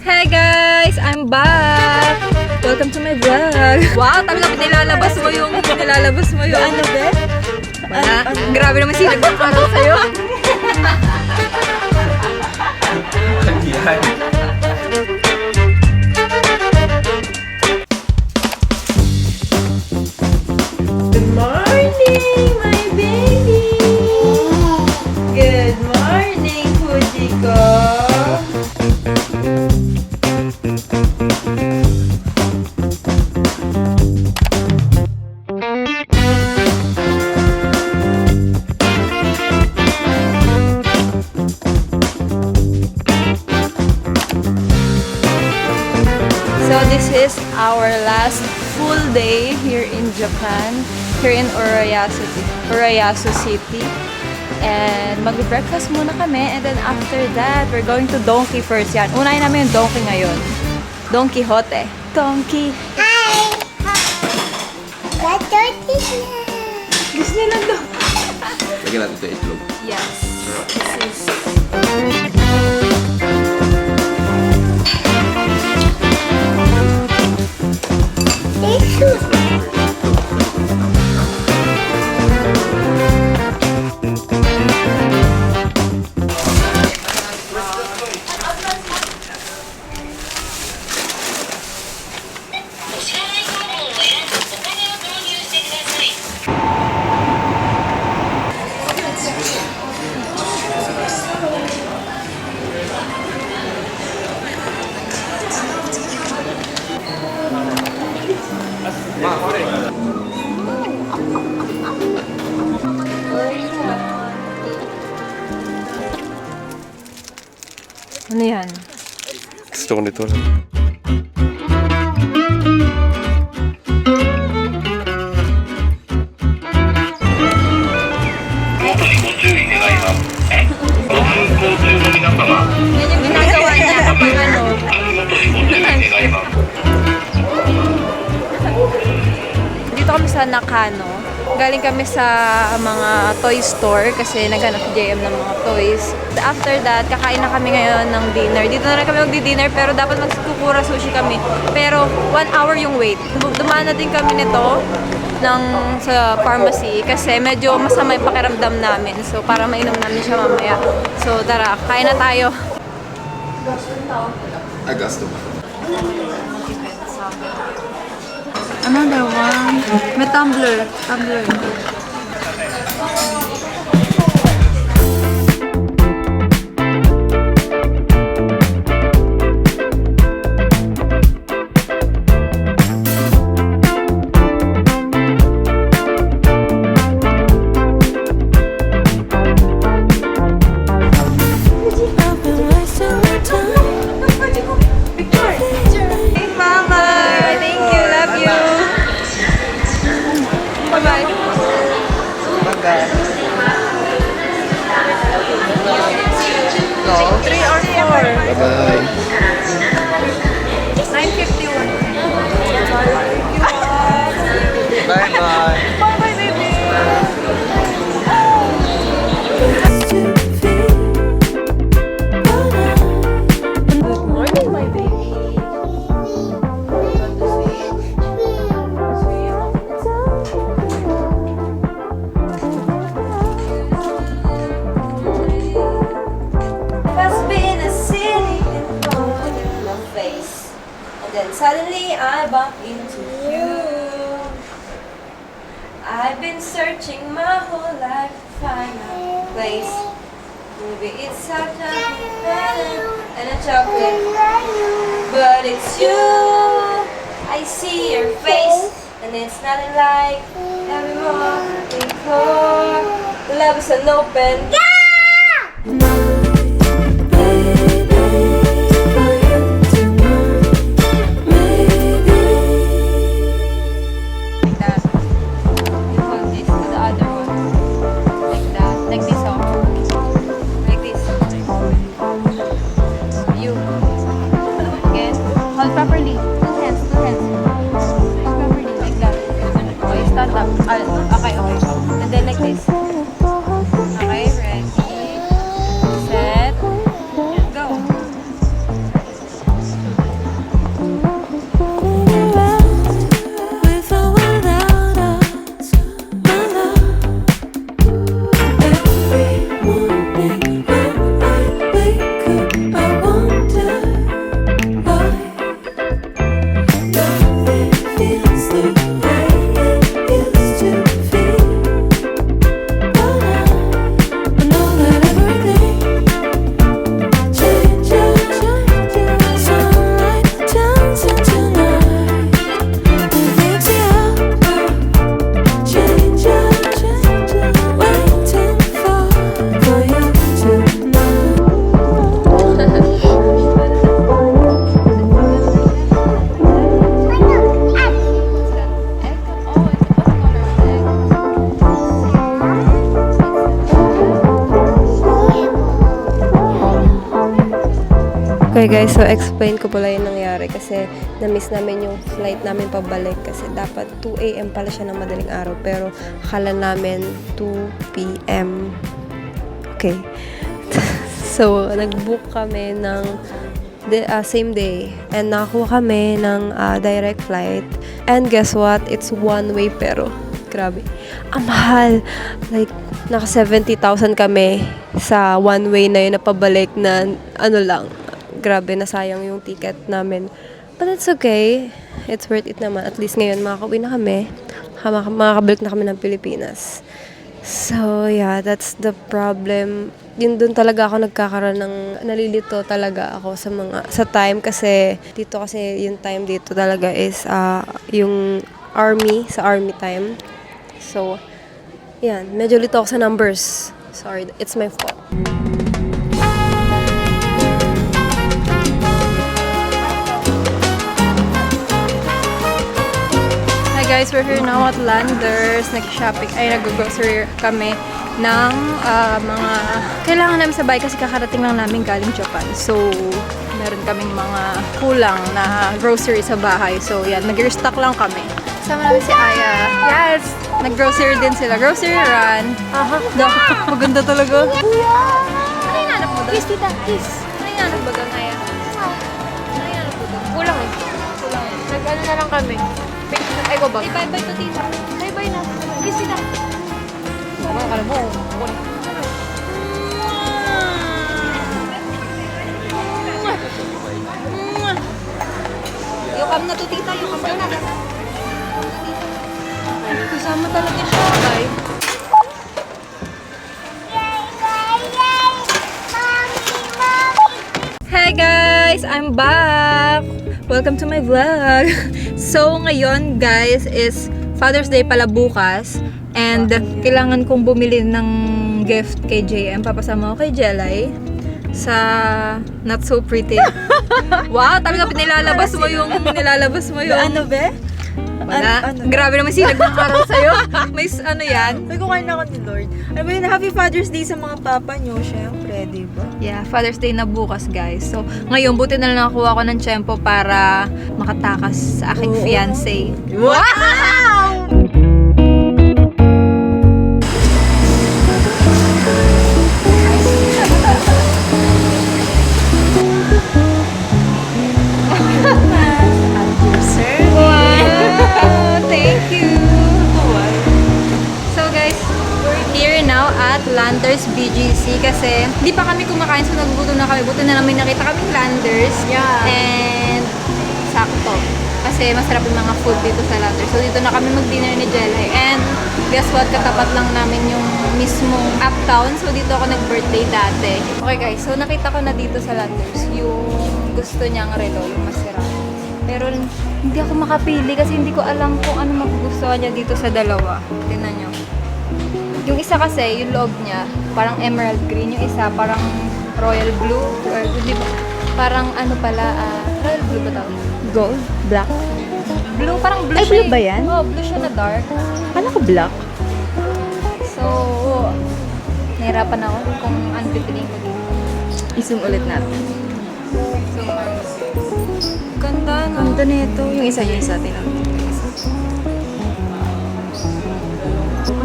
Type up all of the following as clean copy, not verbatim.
Hey guys! I'm back! Welcome to my vlog! Wow! Talagang nilalabas mo yung ano, be? Wala. Grabe naman sinag ng araw sa'yo. Good morning, my baby! Good morning, Fuji ko! So this is our last full day here in Japan, here in Urayasu City. And mag-breakfast muna kami, and then after that, we're going to Donkey first yan. Unahin namin yung Donkey ngayon. Don Quixote. Donkey. Hi! Gatot na! Gusto niya lang daw. Lagyan natin ito itlog. Yes. This is... Tissue! Ano yan? Gusto ko nito lang. Yan yung ginagawa niya kapag ano. Dito kami sa Nakano. Galing kami sa mga toy store kasi naghanap si JM ng mga toys. After that, kakain na kami ngayon ng dinner. Dito na rin kami magdi-dinner pero dapat magkukura sushi kami. Pero 1 hour yung wait. Dumaan na din kami nito sa pharmacy kasi medyo masama yung pakiramdam namin. So para mainom namin siya mamaya. So tara, kain na tayo. Gasto ba? Another one. May tumbler. Bye-bye. 9:51. Bye-bye. Bye-bye, baby. Good morning, my baby. Must be in a city in my face, and then suddenly I bump into you. I've been searching my whole life to find a place. Maybe it's such a and a chocolate, but it's you. I see your face, and it's nothing like evermore before. Love is an open. Properly. Two hands. Properly, like that. Okay, stand up. Okay. And then like this. Okay, ready. Set. Go. Hi guys, so explain ko pala yung nangyari kasi na-miss namin yung flight namin pabalik kasi dapat 2 a.m. pala siya ng madaling araw pero akala namin 2 p.m. Okay. So, nag-book kami ng same day and nakakuha kami ng direct flight and guess what? It's one way pero grabe. Ang mahal. Like, naka 70,000 kami sa one way na yun na pabalik na ano lang. Grabe, nasayang yung ticket namin. But it's okay. It's worth it naman. At least ngayon, makakauwi na kami. Makakabalik na kami ng Pilipinas. So, yeah, that's the problem. Yun dun talaga ako nagkakaroon ng nalilito talaga ako sa time kasi dito kasi yung time dito talaga is yung sa army time. So, yan. Medyo lito ako sa numbers. Sorry, it's my fault. Guys, we're here now at Landers. Nag-shopping, nag-grocery kami ng mga kailangan namin sa bahay kasi kakarating lang namin galing Japan. So, meron kaming mga kulang na grocery sa bahay. So, yan, nag-restock lang kami. Sama namin si Aya. Yes! Nag-grocery din sila. Grocery run. Aha. Maganda talaga. Ano yung hanap mo doon? Kiss, tita, kiss. Ano yung hanap mo doon, Aya? Ano yung hanap mo doon? Kulang eh. Nag-ano na lang kami. Ay, go back. Bye-bye to tita. Bye-bye na. Kiss, tita. Mga kala mo. Yukam na to tita. Yukam na. Kasama talaga siya, ay. Hey guys! I'm back! Welcome to my vlog! So, ngayon guys is Father's Day pala bukas and kailangan kong bumili ng gift kay JM. Papasama ko kay Jelay sa Not So Pretty. Wow! Talaga nilalabas mo yung Ano be? wala. Grabe naman sinag ng araw sa'yo. May ano yan? May kukain na ako ni Lord. Ano ba yun? Happy Father's Day sa mga papa nyo, syempre, di ba? Yeah, Father's Day na bukas, guys. So, ngayon, buti na lang nakuha ko ng tiyempo para makatakas sa aking fiancé. Wow! Wow! Thank you! So, guys, we're here now at Landers BGC kasi di pa kami kumakain so nagugutom na kami. Buti na namin nakita kaming Landers. Yeah. And sakto. Kasi masarap yung mga food dito sa Landers. So dito na kami mag-dinner ni Jelay. And guess what? Katapat lang namin yung mismong uptown. So dito ako nag-birthday dati. Okay guys, so nakita ko na dito sa Landers yung gusto niyang relo, yung masira. Pero hindi ako makapili kasi hindi ko alam kung ano magugustuhan niya dito sa dalawa. Tingnan niyo. Yung isa kasi, yung loob niya, parang emerald green. Yung isa, parang royal blue. Or, di ba? Parang ano pala, royal blue ba tawag? Gold? Black? Blue, parang blue Ay, siya. blue ba yan? Oo, blue siya na dark. Kala ko black. So, nahirapan ako kung ano pipiliin ko dito. I-zoom ulit natin. So, ganda, no? Ganda nito. Yung isa tinanong.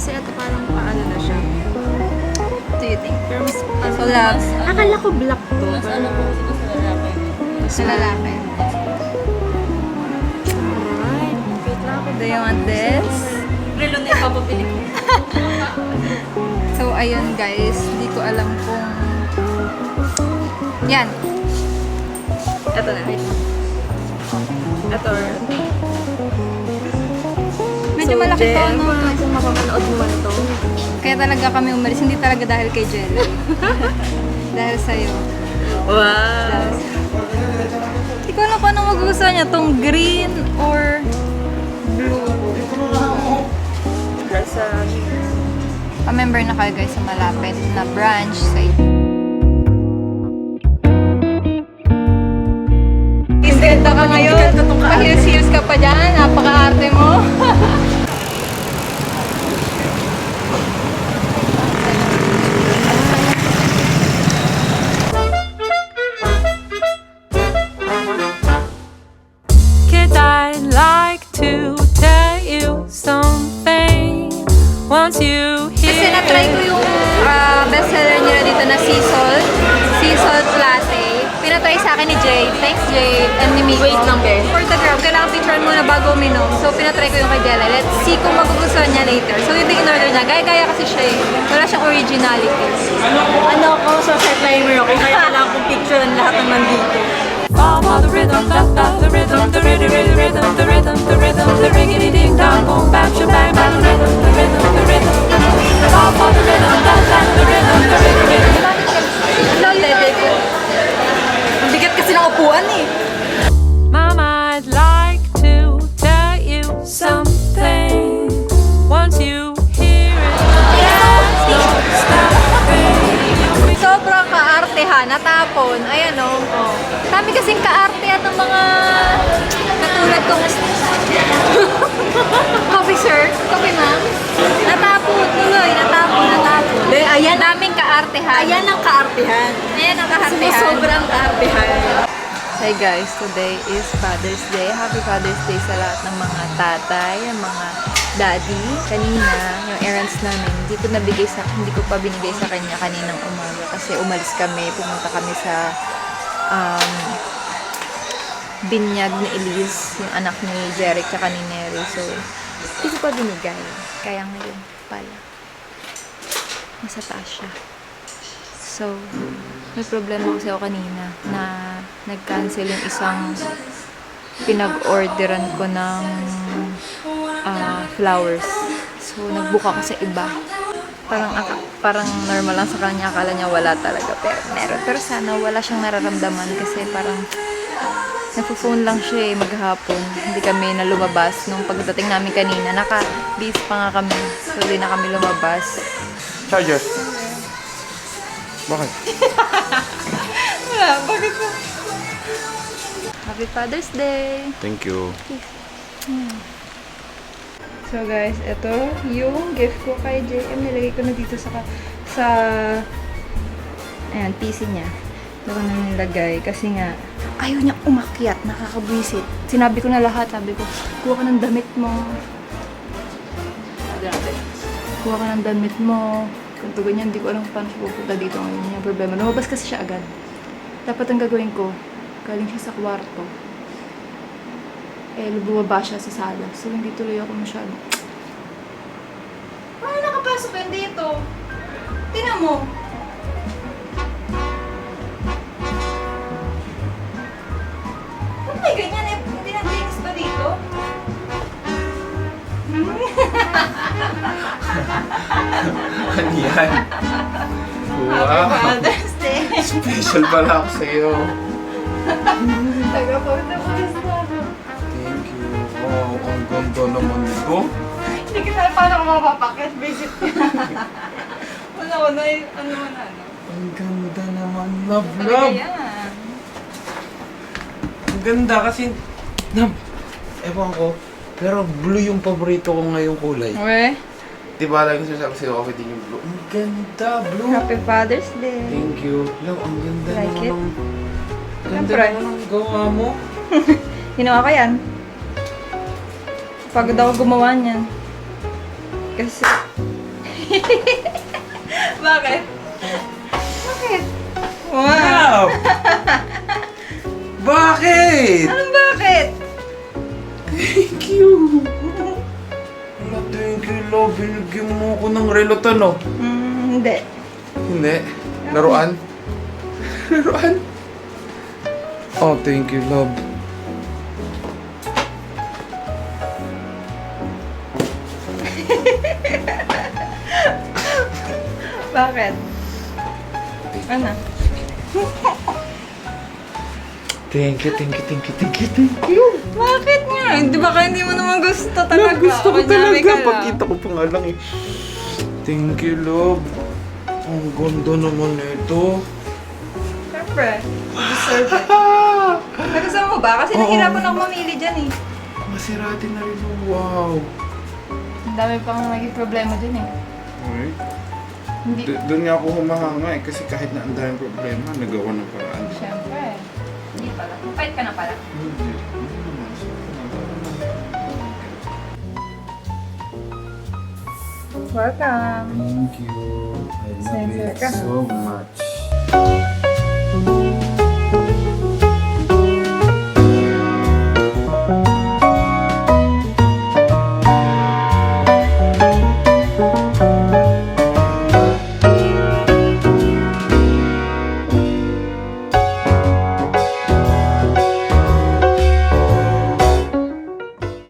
Kasi ito parang paano na siya. What do you think? Pero mas So, love. akala ko black to. Mas ano po Sa lalaki. Alright. Wait lang ako. Do you want this? Relo na yung papapili ko. So, ayun guys. Hindi ko alam kung... Yan. Ito na. Ito. Medyo malaki to, no? Kung mapapanood mo man ito. Kaya talaga kami umalis. Hindi talaga dahil kay Jelly. Dahil sa'yo. Wow. Hindi ko alam kung anong magugustuhan niya. Tong green or blue. Nasa Pa-member na kayo guys sa malapit na branch sa Ganda ka ngayon. Pa-heels-heels ka pa dyan. Napaka-arte mo. Tinry ko yung bestseller nila dito na sea salt latte. Pinatry sa akin ni Jade. Thanks, Jade. And ni Miko. Wait lang, Bear. For the girl, kailangan picturean muna bago uminom. So, pinatry ko yung kay Jella. Let's see kung magugustuhan niya later. So, yung in-order niya, gaya-gaya kasi siya eh. Wala siyang originality. Ano ako, social climber ako, kaya kailangan kong picture ang lahat ng nandito. Follow the rhythm, the rhythm, the rhythm, the rhythm, the rhythm, the riggedy ding dong, boom bap shabang, bang, the rhythm, the rhythm, the rhythm. Follow the rhythm, the rhythm, the rhythm. Lolete ko. Ang bigat kasi ng upuan eh. Mama, I'd like to tell you something. Once you hear it, don't stop thinking. Sobrang kaartehan, natapon. Ayan o. Oh. Dami kasing kaartehan ng mga katulad kong coffee sir, coffee ma'am. Natapon tuloy, natapon. De, ayan, Daming kaartehan. ayan ang kaartehan. Ayan ang kaartehan. Sobrang kaartehan. Hi guys, today is Father's Day. Happy Father's Day sa lahat ng mga tatay, mga daddy. Kanina, yung errands namin, hindi ko pa binigay sa kanya kaninang umaga kasi umalis kami, pumunta kami sa binyag ni Elise, yung anak ni Jeric tsaka ni Neri. So, hindi ko pa binigay. Kaya ngayon pala. Nasa taas siya. So, may problema kasi ako kanina na nag-cancel yung isang pinag-orderan ko ng flowers. So, nag-book ako sa iba. Parang normal lang sa kanya. Akala niya wala talaga. Pero meron. Pero sana wala siyang nararamdaman kasi parang nagpo-phone lang siya maghapon. Hindi kami na lumabas. Nung pagdating namin kanina, naka-busy pa nga kami. So, hindi na kami lumabas. Charger. Bakit? Happy Father's Day! Thank you. So guys, ito yung gift ko kay JM. Nilagay ko na dito sa ayan, PC niya. Ito ko na nilagay kasi nga ayaw niya umakyat, nakakabwisit. Sinabi ko na lahat, sabi ko, kuha ka ng damit mo. Kuha ka ng damit mo. Kung ganyan, hindi ko alam kung paano siya pupunta dito ngayon. Yung problema, lumabas kasi siya agad. Dapat ang gagawin ko, galing siya sa kwarto. Bumaba siya sa sala. So, hindi tuloy ako masyado. Paano nakapasok yun dito? Tingnan mo. Ba't may ganyan eh? Hindi nag-linis ba dito? Ano yan? Wow! Father's Day. Special pala ako sa'yo. Taga-pagtapos na ako. Thank you. Wow, ang ganda naman nito. Hindi kita paano ako mapapakit. Visit wala ko na ano. Ang ganda naman. Love, Talaga love. yan. Ang ganda kasi, ewan ko, pero blue yung paborito ko ngayong kulay. Uwe. Diba lang yung sasabi sa'yo ako din yung blue. Ang ganda, blue. Happy Father's Day. Thank you. Love, ang ganda Like naman it? ng... Ganda Siyempre. naman ng gawa mo. Ginawa ko yan. Pagod ako gumawa niyan. Kasi... Bakit? Bakit? Wow! Love! Bakit? Anong bakit? Thank you. Love, thank you, love. Binigyan mo ako ng relotan, no? Hindi. Hindi. Laruan? Laruan? Oh, thank you, love. Bakit? Ano? Thank you, thank you, thank you, thank you, thank you. Bakit nga? Di ba kaya hindi mo naman gusto talaga? Love, gusto ko Kunyari talaga. ka lang. Pagkita ko pa nga lang eh. Thank you, love. Ang ganda naman ito. Siyempre. Deserve it. Nagustuhan mo ba? Kasi Oo. nahirapan ako mamili dyan eh. Maserati na rin. Wow. Ang dami pang naging problema dyan eh. Okay. Hindi. Doon nga ako humahanga eh. Kasi kahit na ang daming problema, nagawa ng paraan. Siyempre. Hindi pala. Mapait ka na pala. Hindi. Welcome. Thank you. I love Sensor it ka. so much.